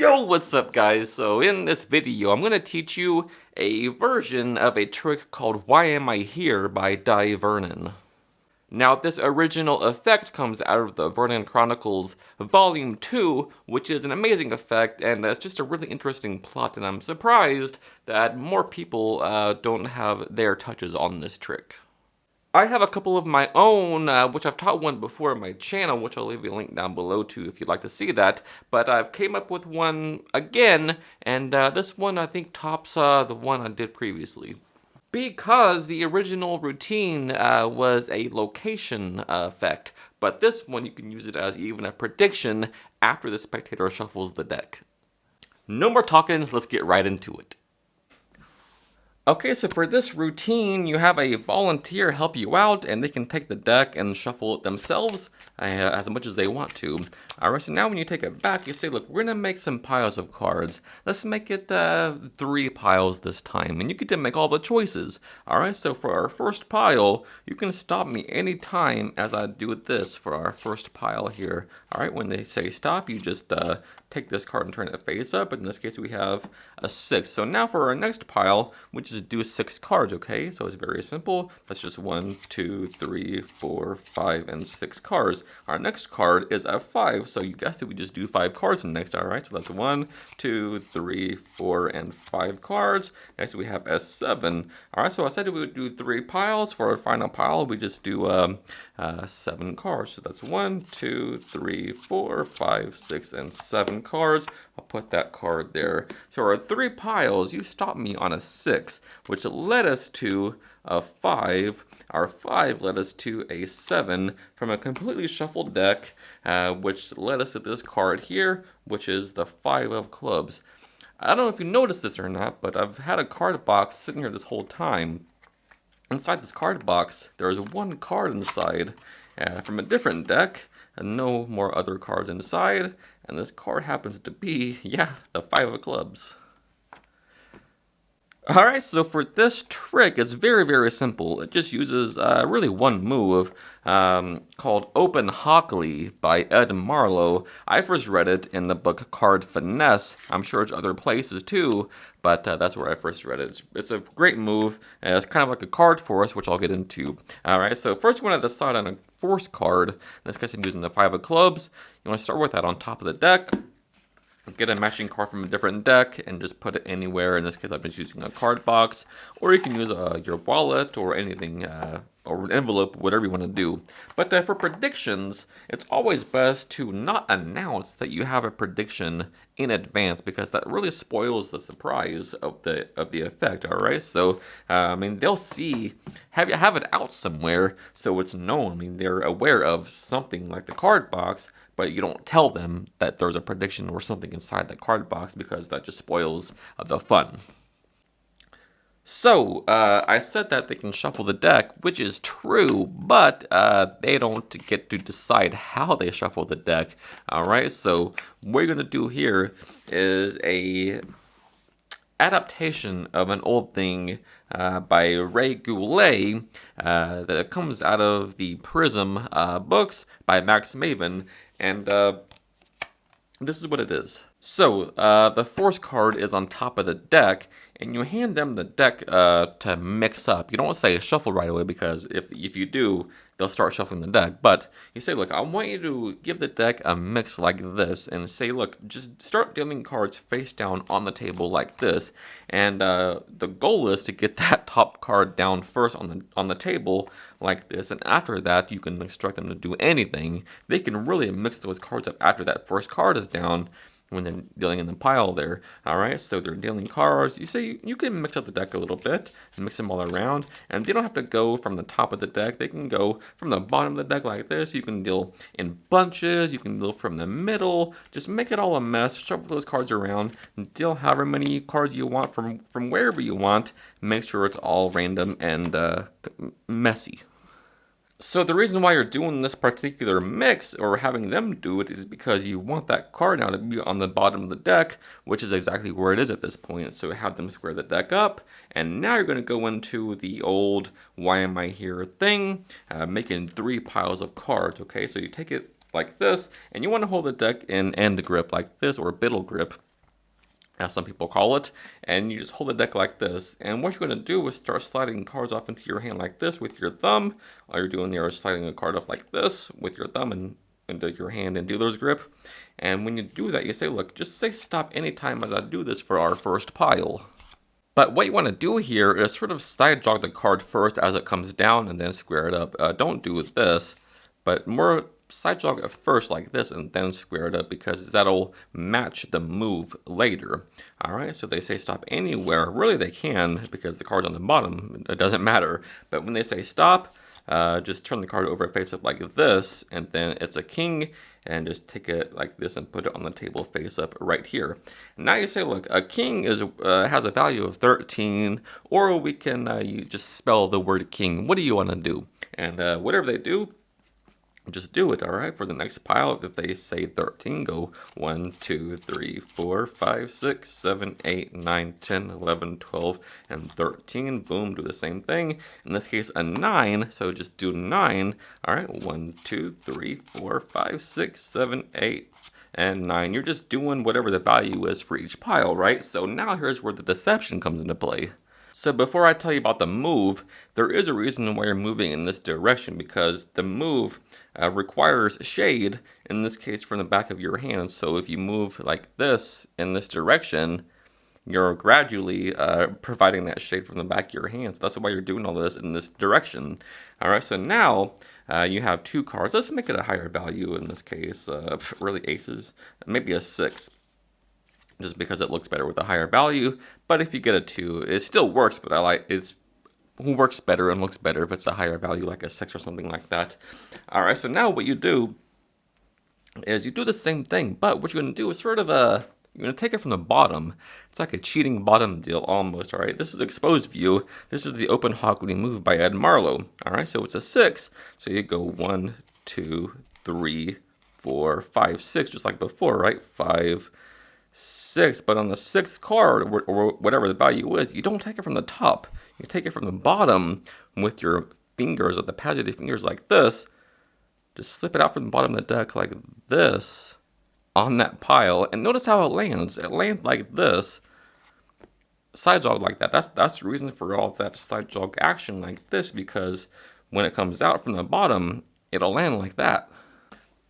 Yo, what's up guys? So in this video, I'm going to teach you a version of a trick called Why Am I Here by Dai Vernon. Now this original effect comes out of the Vernon Chronicles Volume 2, which is an amazing effect and it's just a really interesting plot, and I'm surprised that more people don't have their touches on this trick. I have a couple of my own, which I've taught one before on my channel, which I'll leave you a link down below to if you'd like to see that. But I've came up with one again, and this one I think tops the one I did previously. Because the original routine was a location effect, but this one you can use it as even a prediction after the spectator shuffles the deck. No more talking, let's get right into it. Okay, so for this routine, you have a volunteer help you out, and they can take the deck and shuffle it themselves as much as they want to. Alright, so now when you take it back, you say, look, we're going to make some piles of cards. Let's make it 3 piles this time, and you get to make all the choices. Alright, so for our first pile, you can stop me anytime as I do this for our first pile here. Alright, when they say stop, you just take this card and turn it face up. In this case, we have a 6. So now for our next pile, we just do 6 cards, okay? So it's very simple. That's just 1, 2, 3, 4, 5, and 6 cards. Our next card is a 5. So you guessed it, we just do 5 cards next, all right? So that's 1, 2, 3, 4, and 5 cards. Next we have a 7. All right, so I said we would do 3 piles. For our final pile, we just do 7 cards. So that's 1, 2, 3, 4, 5, 6, and 7 cards. I'll put that card there. So our 3 piles, you stopped me on a 6, which led us to a 5. Our 5 led us to a 7 from a completely shuffled deck, which led us to this card here, which is the 5 of clubs. I don't know if you noticed this or not, but I've had a card box sitting here this whole time. Inside this card box, there is 1 card inside from a different deck, and no more other cards inside. And this card happens to be, yeah, the 5 of clubs. Alright, so for this trick, it's very, very simple. It just uses really one move called Open Hockley by Ed Marlowe. I first read it in the book Card Finesse. I'm sure it's other places too, but that's where I first read it. It's a great move, and it's kind of like a card force, which I'll get into. Alright, so first we want to decide on a force card. In this case, I'm using the 5 of clubs. You want to start with that on top of the deck. Get a matching card from a different deck and just put it anywhere. In this case, I've been using a card box, or you can use your wallet or anything, or an envelope, whatever you want to do. But for predictions, it's always best to not announce that you have a prediction in advance, because that really spoils the surprise of the effect. All right, so I mean, they'll see have it out somewhere, so it's known. I mean, they're aware of something like the card box, but you don't tell them that there's a prediction or something inside that card box, because that just spoils the fun. So, I said that they can shuffle the deck, which is true, but they don't get to decide how they shuffle the deck. Alright, so what you're going to do here is a adaptation of an old thing by Ray Goulet that comes out of the Prism books by Max Maven, and this is what it is. So, the force card is on top of the deck, and you hand them the deck to mix up. You don't say shuffle right away, because if you do, they'll start shuffling the deck. But you say, look, I want you to give the deck a mix like this, and say, look, just start dealing cards face down on the table like this. And the goal is to get that top card down first on the table like this, and after that, you can instruct them to do anything. They can really mix those cards up after that first card is down, when they're dealing in the pile there. Alright, so they're dealing cards. You say you can mix up the deck a little bit and mix them all around, and they don't have to go from the top of the deck. They can go from the bottom of the deck like this. You can deal in bunches, you can deal from the middle. Just make it all a mess, shuffle those cards around, and deal however many cards you want from wherever you want. Make sure it's all random and messy. So the reason why you're doing this particular mix, or having them do it, is because you want that card now to be on the bottom of the deck, which is exactly where it is at this point. So have them square the deck up, and now you're going to go into the old Why Am I Here thing, making 3 piles of cards, okay? So you take it like this, and you want to hold the deck in end grip like this, or biddle grip. as some people call it, and you just hold the deck like this. And what you're going to do is start sliding cards off into your hand like this with your thumb. All you're doing there is sliding a card off like this with your thumb and into your hand in dealer's grip. And when you do that, you say, look, just say stop anytime as I do this for our first pile. But what you want to do here is sort of side jog the card first as it comes down and then square it up. Don't do this, but more side jog it first like this and then square it up, because that'll match the move later. Alright, so they say stop anywhere. Really they can, because the card's on the bottom, it doesn't matter. But when they say stop, just turn the card over face up like this, and then it's a king, and just take it like this and put it on the table face up right here. Now you say, look, a king is has a value of 13, or we can you just spell the word king. What do you want to do? And whatever they do, just do it, all right? For the next pile, if they say 13, go 1, 2, 3, 4, 5, 6, 7, 8, 9, 10, 11, 12, and 13. Boom, do the same thing. In this case, a 9, so just do 9. All right, 1, 2, 3, 4, 5, 6, 7, 8, and 9. You're just doing whatever the value is for each pile, right? So now here's where the deception comes into play. So before I tell you about the move, there is a reason why you're moving in this direction, because the move requires shade, in this case from the back of your hand. So if you move like this in this direction, you're gradually providing that shade from the back of your hand. So that's why you're doing all this in this direction. All right, so now you have 2 cards. Let's make it a higher value in this case, really aces, maybe a 6. Just because it looks better with a higher value. But if you get a 2, it still works, but it works better and looks better if it's a higher value, like a 6 or something like that. All right, so now what you do is you do the same thing, but what you're going to do is sort of you're going to take it from the bottom. It's like a cheating bottom deal almost, all right? This is the exposed view. This is the open Hockley move by Ed Marlowe, all right? So it's a 6, so you go 1, 2, 3, 4, 5, 6, just like before, right? 5, 6, but on the 6th card, or whatever the value is, you don't take it from the top. You take it from the bottom with your fingers, or the pads of the fingers like this. Just slip it out from the bottom of the deck like this on that pile, and notice how it lands. It lands like this, side jog like that. That's the reason for all that side jog action like this, because when it comes out from the bottom, it'll land like that.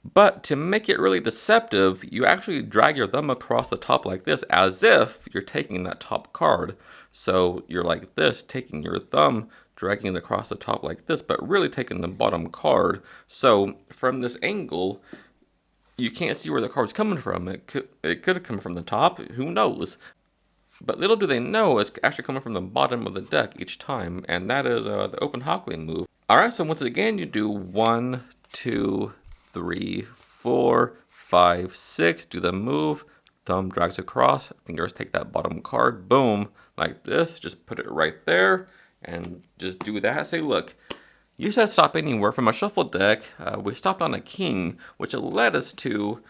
But to make it really deceptive, you actually drag your thumb across the top like this, as if you're taking that top card. So you're like this, taking your thumb, dragging it across the top like this, but really taking the bottom card. So from this angle, you can't see where the card's coming from. It could have come from the top, who knows? But little do they know, it's actually coming from the bottom of the deck each time, and that is the open Hockley move. All right, so once again, you do 1, 2, 3, 4, 5, 6, do the move, thumb drags across, fingers take that bottom card, boom, like this, just put it right there, and just do that. Say, look, you said stop anywhere. From a shuffled deck, we stopped on a king, which led us to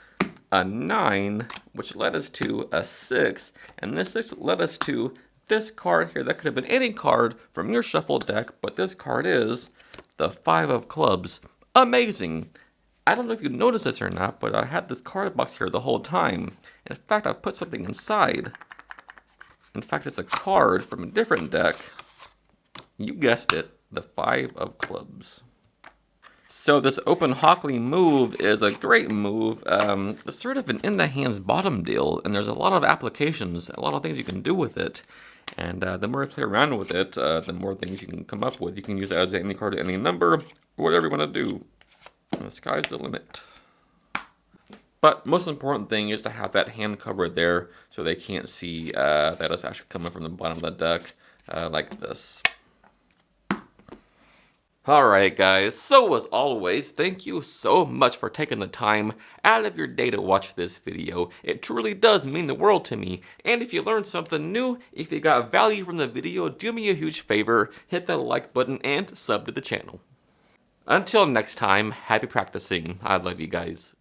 a 9, which led us to a 6, and this 6 led us to this card here. That could have been any card from your shuffled deck, but this card is the 5 of clubs. Amazing. I don't know if you noticed this or not, but I had this card box here the whole time. In fact, I put something inside. In fact, it's a card from a different deck. You guessed it, the 5 of clubs. So this open Hockley move is a great move. It's sort of an in-the-hands bottom deal, and there's a lot of applications, a lot of things you can do with it. And the more you play around with it, the more things you can come up with. You can use it as any card, any number, whatever you want to do. The sky's the limit. But most important thing is to have that hand covered there so they can't see that it's actually coming from the bottom of the deck like this. Alright guys, so as always, thank you so much for taking the time out of your day to watch this video. It truly does mean the world to me. And if you learned something new, if you got value from the video, do me a huge favor, hit that like button and sub to the channel. Until next time, happy practicing. I love you guys.